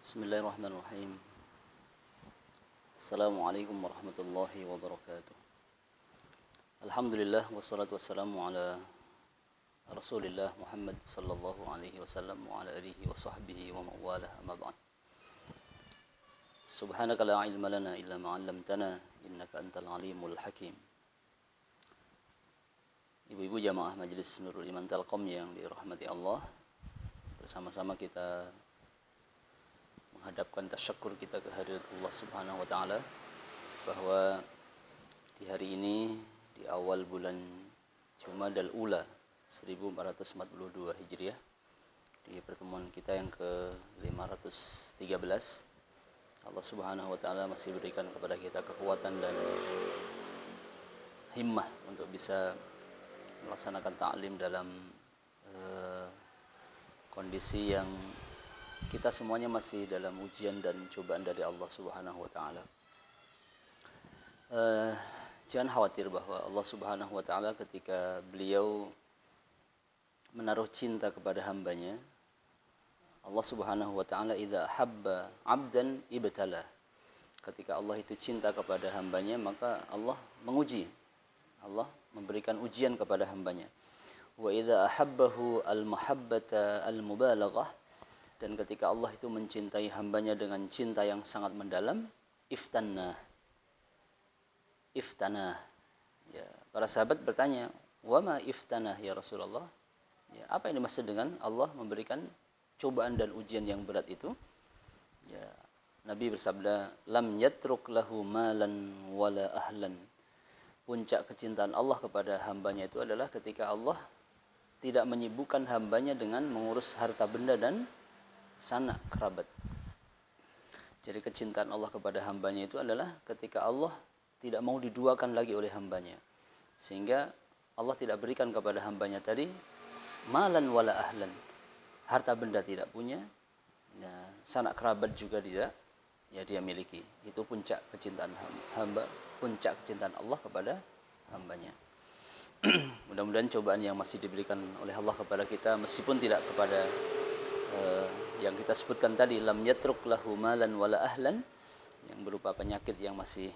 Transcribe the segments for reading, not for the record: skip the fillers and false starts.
Bismillahirrahmanirrahim. Assalamualaikum warahmatullahi wabarakatuh. Alhamdulillah wassalatu wassalamu ala Rasulillah Muhammad sallallahu alaihi wasallam wa ala alihi wa sahbihi wa mawalah, amma ba'd. Subhanaka la ilma lana illa ma 'allamtana innaka antal alimul hakim. Ibu-ibu jamaah Majelis Nurul Iman Telkom yang dirahmati Allah, bersama-sama kita menghadapkan tasyakkur kita kehadirat Allah Subhanahu wa taala bahwa di hari ini di awal bulan Jumadal Ula 1442 Hijriah, di pertemuan kita yang ke-513, Allah Subhanahu wa taala masih berikan kepada kita kekuatan dan himmah untuk bisa melaksanakan ta'lim dalam kondisi yang kita semuanya masih dalam ujian dan cobaan dari Allah Subhanahu wa taala. Jangan khawatir bahwa Allah Subhanahu wa taala ketika beliau menaruh cinta kepada hambanya, Allah Subhanahu wa taala idza habba 'abdan ibtala. Ketika Allah itu cinta kepada hambanya, maka Allah menguji. Allah memberikan ujian kepada hambanya. Wa idza ahabbahu al-mahabbata al-mubalaghah, dan ketika Allah itu mencintai hambanya dengan cinta yang sangat mendalam, iftanah. Ya, para sahabat bertanya, wa ma iftanah ya Rasulullah? Ya, apa yang dimaksud dengan Allah memberikan cobaan dan ujian yang berat itu? Ya, Nabi bersabda, lam yatruk lahu malan wala ahlan. Puncak kecintaan Allah kepada hambanya itu adalah ketika Allah tidak menyibukkan hambanya dengan mengurus harta benda dan sanak kerabat. Jadi kecintaan Allah kepada hambanya itu adalah ketika Allah tidak mau diduakan lagi oleh hambanya, sehingga Allah tidak berikan kepada hambanya tadi malan wala ahlan, harta benda tidak punya, ya, sanak kerabat juga tidak, ya dia miliki. Itu puncak kecintaan hamba, puncak kecintaan Allah kepada hambanya. Mudah-mudahan cobaan yang masih diberikan oleh Allah kepada kita, meskipun tidak kepada yang kita sebutkan tadi, lam yatruk lahu malan wala ahlan, yang berupa penyakit yang masih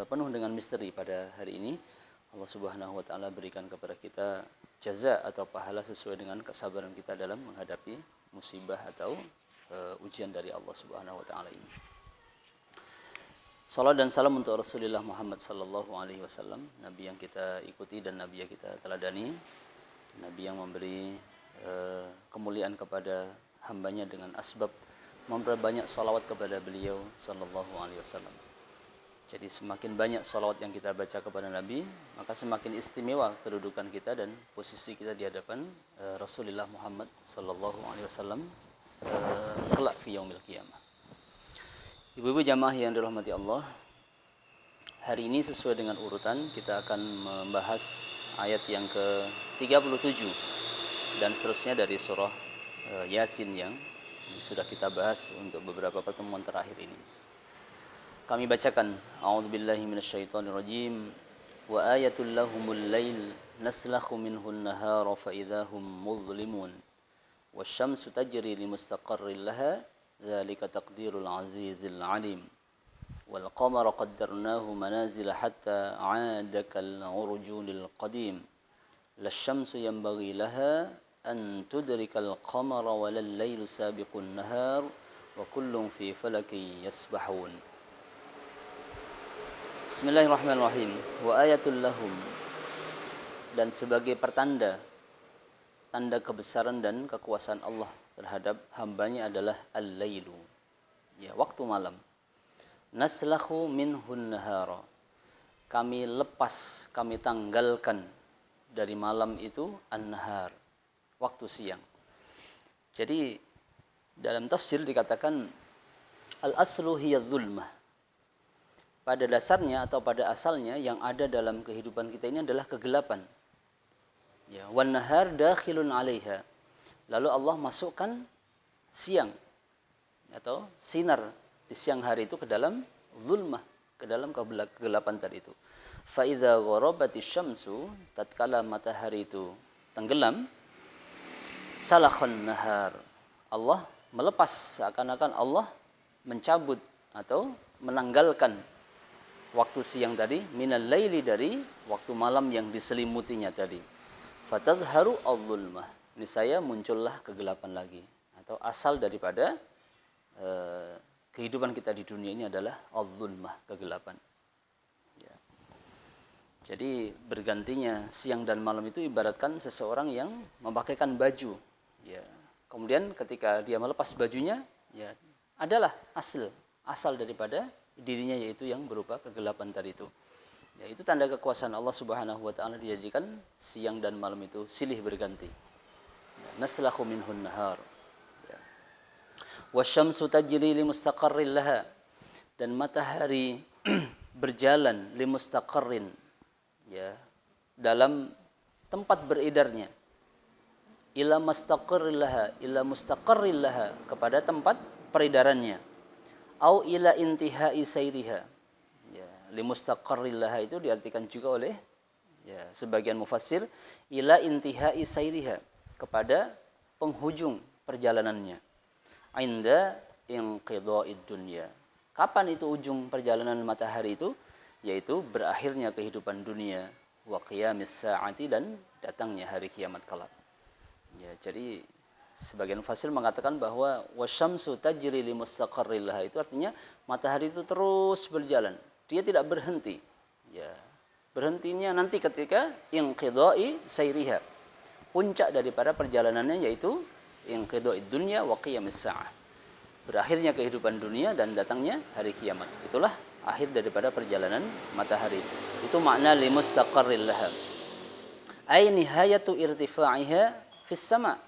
penuh dengan misteri pada hari ini, Allah Subhanahu wa taala berikan kepada kita jaza atau pahala sesuai dengan kesabaran kita dalam menghadapi musibah atau ujian dari Allah Subhanahu wa taala ini. Salam dan salam untuk Rasulullah Muhammad sallallahu alaihi wasallam, nabi yang kita ikuti dan nabi yang kita teladani, nabi yang memberi kemuliaan kepada hambanya dengan asbab memperbanyak salawat kepada beliau sallallahu alaihi wasallam. Jadi semakin banyak salawat yang kita baca kepada Nabi, maka semakin istimewa kedudukan kita dan posisi kita di hadapan Rasulullah Muhammad sallallahu alaihi wasallam kelak fi yaumil qiyamah. Ibu-ibu jamaah yang dirahmati Allah, hari ini sesuai dengan urutan kita akan membahas ayat yang ke-37 dan seterusnya dari surah Yasin yang sudah kita bahas untuk beberapa pertemuan terakhir ini. Kami bacakan, a'udzubillahi minasyaitonirrajim, wa ayatul lahumul lail naslakhu minhun nahara fa idahum mudhlimun wasyamsu tajri limustaqarrin laha dzalika taqdirul azizil alim wal qamara qaddarnahu manazila hatta 'ada kal 'urjunil qadim lasyamsu yanbaghi laha an tudrikal qamara walal lailu sabiqun nahar wa kullun fi falakin yasbahun. Bismillahirrahmanirrahim. Wa ayatul lahum, dan sebagai pertanda, tanda kebesaran dan kekuasaan Allah terhadap hambanya adalah al-lailu, ya, waktu malam. Naslakhu minhun nahara, kami lepas, kami tanggalkan dari malam itu an-nahar, waktu siang. Jadi dalam tafsir dikatakan al-aslu hiya dzulmah. Pada dasarnya atau pada asalnya yang ada dalam kehidupan kita ini adalah kegelapan. Ya, wan nahar dakhilun 'alaiha. Lalu Allah masukkan siang atau sinar di siang hari itu ke dalam zulmah, ke dalam kegelapan tadi itu. Fa idza gharabatis syamsu, tatkala matahari itu tenggelam, salakhun nahar, Allah melepas, seakan-akan Allah mencabut atau menanggalkan waktu siang tadi, minal laili, dari waktu malam yang diselimutinya tadi. Fatadharu al-zulmah, niscaya muncullah kegelapan lagi, atau asal daripada kehidupan kita di dunia ini adalah al-zulmah, kegelapan. Ya. Jadi bergantinya siang dan malam itu ibaratkan seseorang yang memakaikan baju. Ya. Kemudian ketika dia melepas bajunya, ya adalah asal daripada dirinya, yaitu yang berupa kegelapan tadi itu. Ya, itu tanda kekuasaan Allah Subhanahu wa taala, dijadikan siang dan malam itu silih berganti. Ya, naslahu minhun nahar. Ya. Wasyamsu tajri li mustaqarrin laha, dan matahari berjalan li mustaqarrin, ya, dalam tempat beredarnya, ila mustaqarrillaha, ila mustaqarrillaha, kepada tempat peredarannya, au ila intihai sayriha. Ya, li mustaqarrillaha itu diartikan juga oleh ya sebagian mufassir ila intihai sayriha, kepada penghujung perjalanannya, inda inqidha'id dunya. Kapan itu ujung perjalanan matahari itu? Yaitu berakhirnya kehidupan dunia, wa qiyamis sa'ati, dan datangnya hari kiamat kelak. Ya, jadi sebagian mufassir mengatakan bahwa wasyamsu tajri li mustaqarrin laha, itu artinya matahari itu terus berjalan, dia tidak berhenti. Ya, berhentinya nanti ketika inqidha'i sayriha, puncak daripada perjalanannya, yaitu inqidha'id dunya wa qiyamis sa'ah, berakhirnya kehidupan dunia dan datangnya hari kiamat. Itulah akhir daripada perjalanan matahari. Itu makna li mustaqarrin laha, ay nihayatu irtifa'iha fis sama.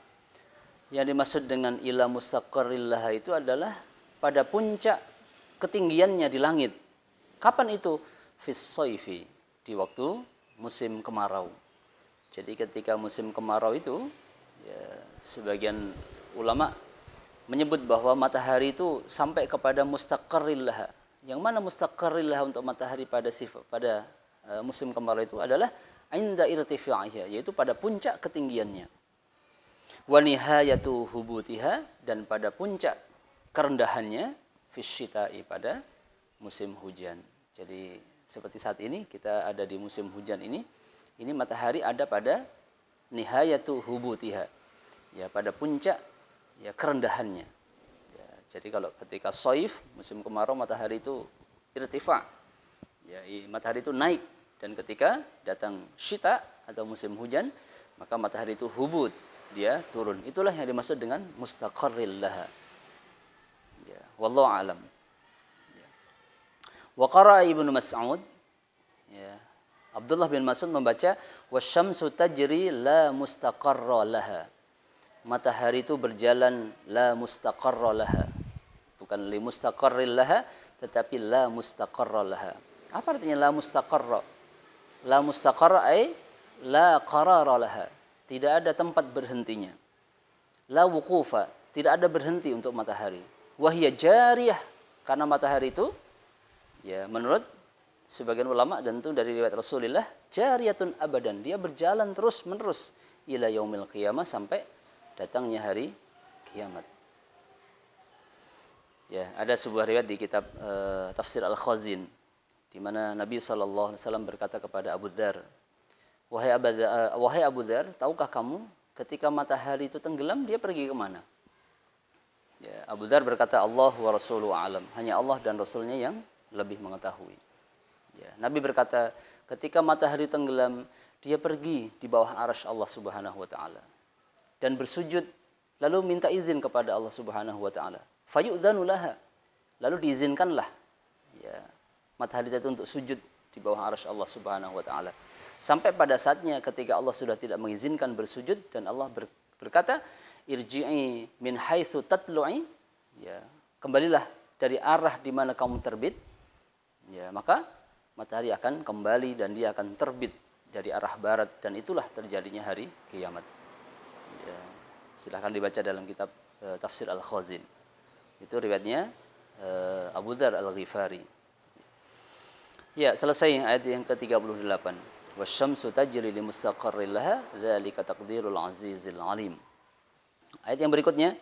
Yang dimaksud dengan ila mustaqarrillaha itu adalah pada puncak ketinggiannya di langit. Kapan itu? Fis sayfi, di waktu musim kemarau. Jadi ketika musim kemarau itu, ya, sebagian ulama menyebut bahwa matahari itu sampai kepada mustaqarrillaha. Yang mana mustaqarrillaha untuk matahari pada musim kemarau itu adalah inda irtifa'iha, yaitu pada puncak ketinggiannya. Wa nihayatu hubutiha, dan pada puncak kerendahannya fisyita'i, pada musim hujan. Jadi seperti saat ini kita ada di musim hujan ini matahari ada pada nihayatu hubutiha, ya, pada puncak ya kerendahannya. Ya, jadi kalau ketika shaif, musim kemarau, matahari itu irtifa, ya, matahari itu naik, dan ketika datang syita atau musim hujan, maka matahari itu hubut, dia turun. Itulah yang dimaksud dengan mustaqarril laha. Ya, wallahu alam. Ya. Wa qara'a Ibnu Mas'ud, ya, Abdullah bin Mas'ud membaca wasyamsu tajri la mustaqarra laha. Matahari itu berjalan la mustaqarra laha. Bukan li mustaqarril laha, tetapi la mustaqarra laha. Apa artinya la mustaqarra? La mustaqarra ay la qarara laha. Tidak ada tempat berhentinya. La wuqufa, tidak ada berhenti untuk matahari. Wahya jariyah, karena matahari itu, ya, menurut sebagian ulama dan itu dari riwayat Rasulullah, jariyatun abadan, dia berjalan terus menerus ila yaumil qiyamah, sampai datangnya hari kiamat. Ya, ada sebuah riwayat di kitab Tafsir Al-Khazin, di mana Nabi SAW berkata kepada Abu Dzar, wahai Abu Dzar, tahukah kamu ketika matahari itu tenggelam, dia pergi kemana? Ya, Abu Dzar berkata, Allah wa rasuluhu a'lam, hanya Allah dan Rasulnya yang lebih mengetahui. Ya, Nabi berkata, ketika matahari tenggelam, dia pergi di bawah arasy Allah Subhanahu wa taala dan bersujud, lalu minta izin kepada Allah Subhanahu wa taala. Fayu'dzanu laha, lalu diizinkanlah, ya, matahari itu untuk sujud di bawah arasy Allah Subhanahu wa taala. Sampai pada saatnya ketika Allah sudah tidak mengizinkan bersujud, dan Allah berkata, irji'i min haitsu tatlu'i, ya, kembalilah dari arah di mana kamu terbit, ya, maka matahari akan kembali dan dia akan terbit dari arah barat, dan itulah terjadinya hari kiamat. Ya, silahkan dibaca dalam kitab Tafsir Al-Khazin. Itu riwayatnya Abu Dzar Al-Ghifari. Ya, selesai ayat yang ke-38. Wasyamsu tajri li mustaqarrin laha, dzalika taqdirul azizil alim. Ayat yang berikutnya,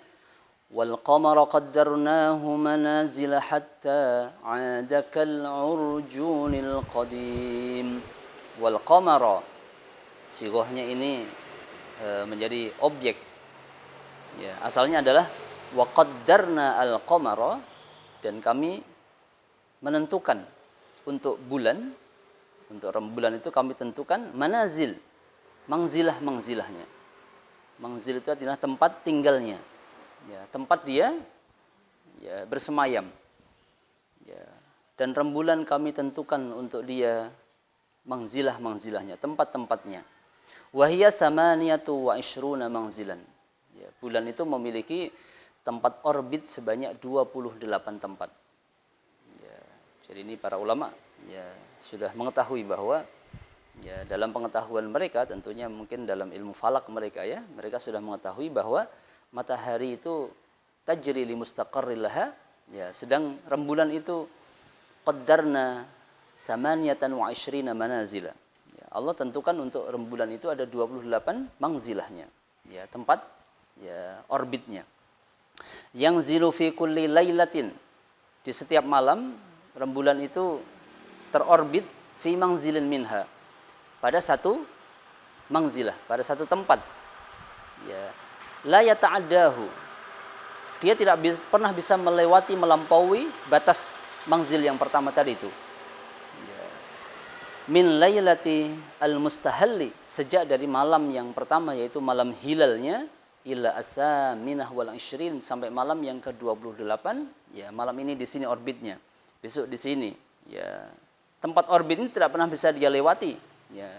wal qamara qaddarnahu manazila hatta 'ada kal 'urjunil qadim. Wal qamara, sighahnya ini menjadi objek. Ya, asalnya adalah wa qaddarna al qamara, dan kami menentukan untuk bulan, untuk rembulan itu kami tentukan manazil, mangzilahnya. Mangzil itu adalah tempat tinggalnya, ya, tempat dia ya bersemayam. Ya, dan rembulan kami tentukan untuk dia mangzilahnya, tempat-tempatnya. Wahia samaniyatu wa ishruna mangzilan. Ya, bulan itu memiliki tempat orbit sebanyak 28 tempat. Ya, jadi ini para ulama ya sudah mengetahui bahwa ya dalam pengetahuan mereka, tentunya mungkin dalam ilmu falak mereka ya, mereka sudah mengetahui bahwa matahari itu tajri li mustaqarril laha, ya, sedang rembulan itu qaddarna samaniyatan wa ishrina manazila. Ya, Allah tentukan untuk rembulan itu ada 28 mangzilahnya, ya, tempat ya orbitnya. Yang zilu fi kulli lailatin, di setiap malam rembulan itu terorbit fi mangzilin minha, pada satu mangzilah, pada satu tempat. Ya, la yata'addahu, dia tidak pernah bisa melewati, melampaui batas mangzil yang pertama tadi itu. Ya. Min lailati al-mustahalli, sejak dari malam yang pertama yaitu malam hilalnya, ila asaminah wal ishrin, sampai malam yang ke-28. Ya, malam ini di sini orbitnya, besok di sini. Ya, tempat orbit ini tidak pernah bisa dia lewati, ya,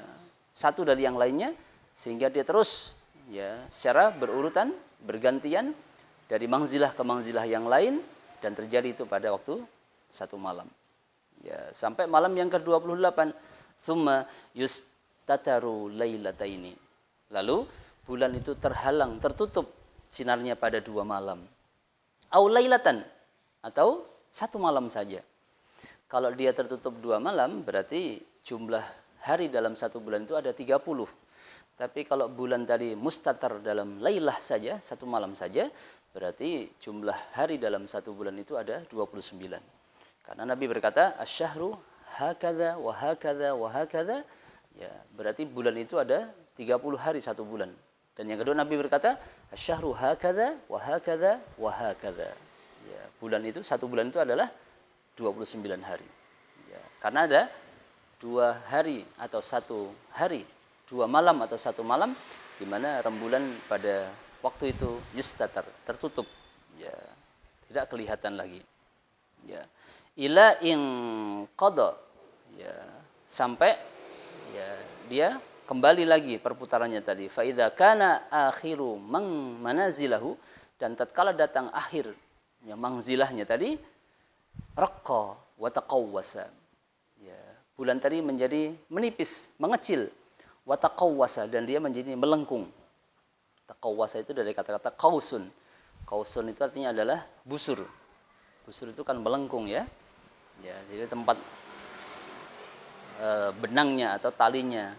satu dari yang lainnya, sehingga dia terus ya secara berurutan, bergantian dari mangzilah ke mangzilah yang lain, dan terjadi itu pada waktu satu malam. Ya, sampai malam yang ke-28, tsumma yustataru lailataini. Lalu bulan itu terhalang, tertutup sinarnya pada 2 malam. Au lailatan, atau satu malam saja. Kalau dia tertutup 2 malam, berarti jumlah hari dalam satu bulan itu ada 30. Tapi kalau bulan tadi mustatar dalam lailah saja, satu malam saja, berarti jumlah hari dalam satu bulan itu ada 29. Karena Nabi berkata, asyahru hakadha wa hakadha wa hakadha. Ya, berarti bulan itu ada 30 hari satu bulan. Dan yang kedua Nabi berkata, asyahru hakadha wa hakadha wa hakadha. Ya, bulan itu, satu bulan itu adalah 29 hari. Ya, karena ada 2 hari atau 1 hari, 2 malam atau 1 malam, di mana rembulan pada waktu itu yustatar, tertutup. Ya, tidak kelihatan lagi. Ya, ila in qada, ya, sampai ya dia kembali lagi perputarannya tadi. Fa idza kana akhiru manazilahu, dan tatkala datang akhir ya mangzilahnya tadi, raqqa wa taqawwasa. Ya, bulan tadi menjadi menipis, mengecil, wa taqawwasa, dan dia menjadi melengkung. Taqawwasa itu dari kata-kata qausun. Qausun itu artinya adalah busur. Busur itu kan melengkung ya. Ya, jadi tempat benangnya atau talinya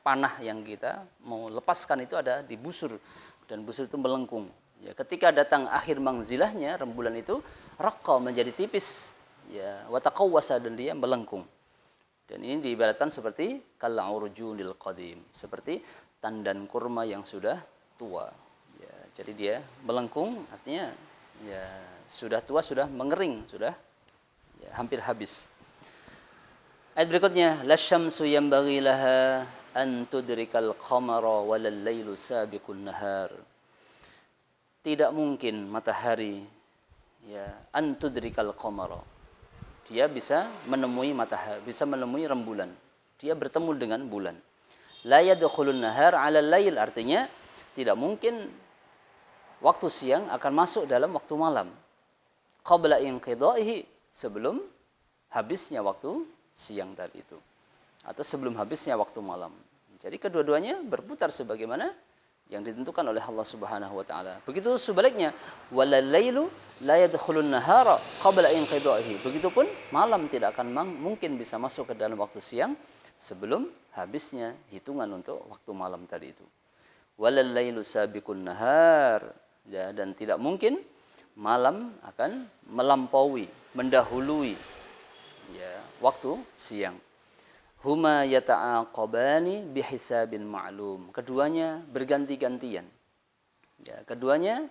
panah yang kita mau lepaskan itu ada di busur, dan busur itu melengkung. Ya, ketika datang akhir mangzilahnya, rembulan itu raqqa, menjadi tipis, ya, wa taqawwasa, dan dia melengkung. Dan ini diibaratkan seperti kal urjunil qadim, seperti tandan kurma yang sudah tua. Ya, jadi dia melengkung, artinya ya sudah tua, sudah mengering, sudah ya, hampir habis. Ayat berikutnya, lasyamsu yanbaghi laha an tudrikal qamara walal lailu sabiqun nahar. Tidak mungkin matahari ya an tudrikal qamara, dia bisa menemui matahari, bisa menemui rembulan, dia bertemu dengan bulan. La yadkhulun nahar 'ala lail, artinya tidak mungkin waktu siang akan masuk dalam waktu malam. Qabla inqidaihi, sebelum habisnya waktu siang tadi itu, atau sebelum habisnya waktu malam. Jadi kedua-duanya berputar sebagaimana yang ditentukan oleh Allah Subhanahu wa taala. Begitu sebaliknya, walal lailu la yadkhulun nahara qabla inqidaihi. Begitupun malam tidak akan mungkin bisa masuk ke dalam waktu siang sebelum habisnya hitungan untuk waktu malam tadi itu. Walal lailu sabiqun nahar, ya, dan tidak mungkin malam akan melampaui, mendahului ya waktu siang. Huma yata'aqabani bihisabin ma'lum. Keduanya berganti-gantian. Ya, keduanya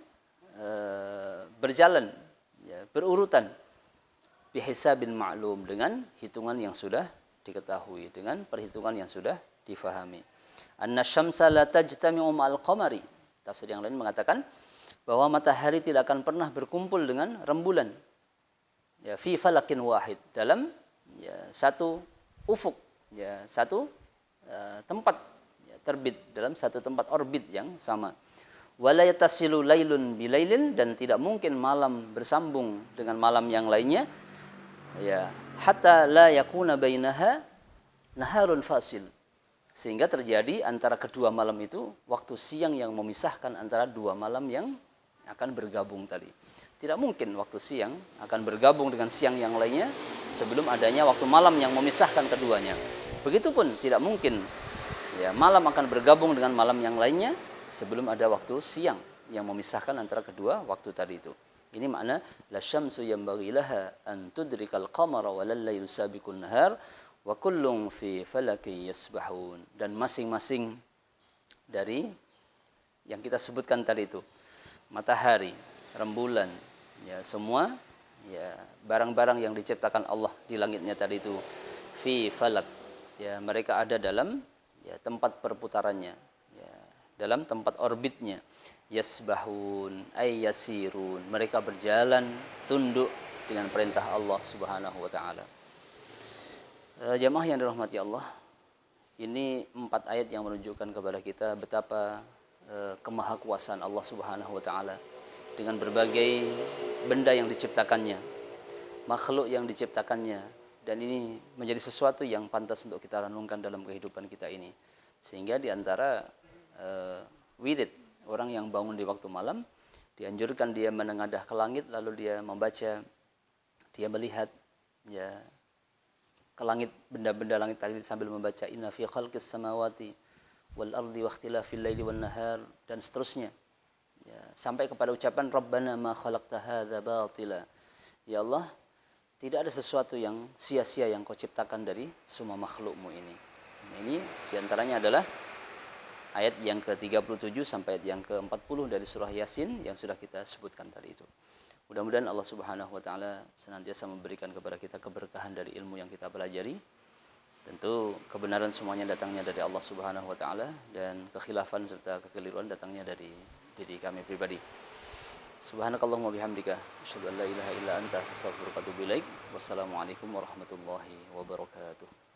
berjalan ya, berurutan bihisabin ma'lum, dengan hitungan yang sudah diketahui, dengan perhitungan yang sudah difahami. Anna syamsa la tajtami'u ma'al qamari. Tafsir yang lain mengatakan bahwa matahari tidak akan pernah berkumpul dengan rembulan. Ya, fi falakin wahid, dalam ya, satu ufuk, ya, satu tempat ya, terbit dalam satu tempat orbit yang sama. Wala yatasilu lailun bilailin, dan tidak mungkin malam bersambung dengan malam yang lainnya. Ya, hatta la yakuna bainaha naharun fasil, sehingga terjadi antara kedua malam itu waktu siang yang memisahkan antara dua malam yang akan bergabung tadi. Tidak mungkin waktu siang akan bergabung dengan siang yang lainnya sebelum adanya waktu malam yang memisahkan keduanya. Begitupun tidak mungkin ya malam akan bergabung dengan malam yang lainnya sebelum ada waktu siang yang memisahkan antara kedua waktu tadi itu. Ini makna la syamsu yanbaghi laha an tudrikal qamara wa lal lailu sabiqun nahar wa kullun fi falakin yasbahun. Dan masing-masing dari yang kita sebutkan tadi itu, matahari, rembulan, ya semua ya barang-barang yang diciptakan Allah di langitnya tadi itu fi falak, ya mereka ada dalam ya tempat perputarannya, ya dalam tempat orbitnya. Yasbahun ay yasirun, mereka berjalan tunduk dengan perintah Allah Subhanahu wa taala. Jamaah yang dirahmati Allah, ini 4 ayat yang menunjukkan kepada kita betapa kemahakuasaan Allah Subhanahu wa taala dengan berbagai benda yang diciptakannya, makhluk yang diciptakannya, dan ini menjadi sesuatu yang pantas untuk kita renungkan dalam kehidupan kita ini. Sehingga di antara wirid orang yang bangun di waktu malam, dianjurkan dia menengadah ke langit, lalu dia membaca, dia melihat ya ke langit, benda-benda langit tadi sambil membaca inna fi khalqis samawati wal ardi wa ikhtilafil laili wan nahar, dan seterusnya. Ya, sampai kepada ucapan Rabbana ma khalaqta hadza batila. Ya Allah, tidak ada sesuatu yang sia-sia yang Kau ciptakan dari semua makhlukmu ini. Ini diantaranya adalah ayat yang ke-37 sampai ayat yang ke-40 dari surah Yasin yang sudah kita sebutkan tadi itu. Mudah-mudahan Allah Subhanahu wa taala senantiasa memberikan kepada kita keberkahan dari ilmu yang kita pelajari. Tentu kebenaran semuanya datangnya dari Allah Subhanahu wa taala, dan kekhilafan serta kekeliruan datangnya dari diri kami pribadi. Subhanakallahumma bihamdika asyhadu an la ilaha illa anta astaghfiruka wa atubu ilaik. Wassalamualaikum warahmatullahi wabarakatuh.